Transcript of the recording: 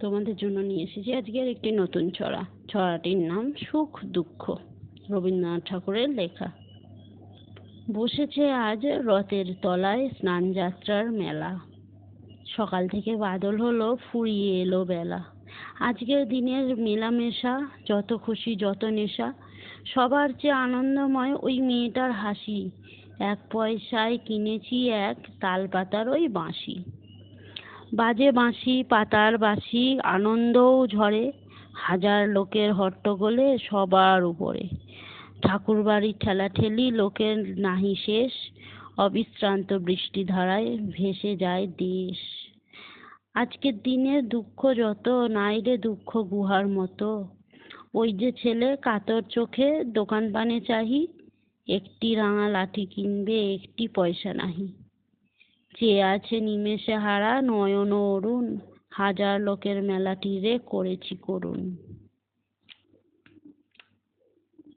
তোমাদের জন্য নিয়ে এসেছি আজকের একটি নতুন ছড়া। ছড়াটির নাম সুখ দুঃখ, রবীন্দ্রনাথ ঠাকুরের লেখা। বসেছে আজ রথের তলায় স্নানযাত্রার মেলা, সকাল থেকে বাদল হলো ফুরিয়ে এলো বেলা। আজকের দিনের মেলামেশা, যত খুশি যত নেশা, সবার চেয়ে আনন্দময় ওই মেয়েটার হাসি। 1 পয়সায় কিনেছি এক তালপাতার ওই বাঁশি। বাজে বাঁশি পাতার বাঁশি, আনন্দও ঝরে, হাজার লোকের হট্টগোলে সবার উপরে। ঠাকুরবাড়ির ঠেলাঠেলি লোকের নাহি শেষ, অবিশ্রান্ত বৃষ্টিধারায় ভেসে যায় দেশ। আজকের দিনের দুঃখ যত, নাই রে দুঃখ গুহার মতো। ওই যে ছেলে কাতর চোখে দোকান পানে চাহি, একটি রাঙা লাঠি কিনবে একটি পয়সা নাহি। চেয়ে আছে নিমেষে হারা নয়ন অরুণ, হাজার লোকের মেলাটি রে করেছি করুণ।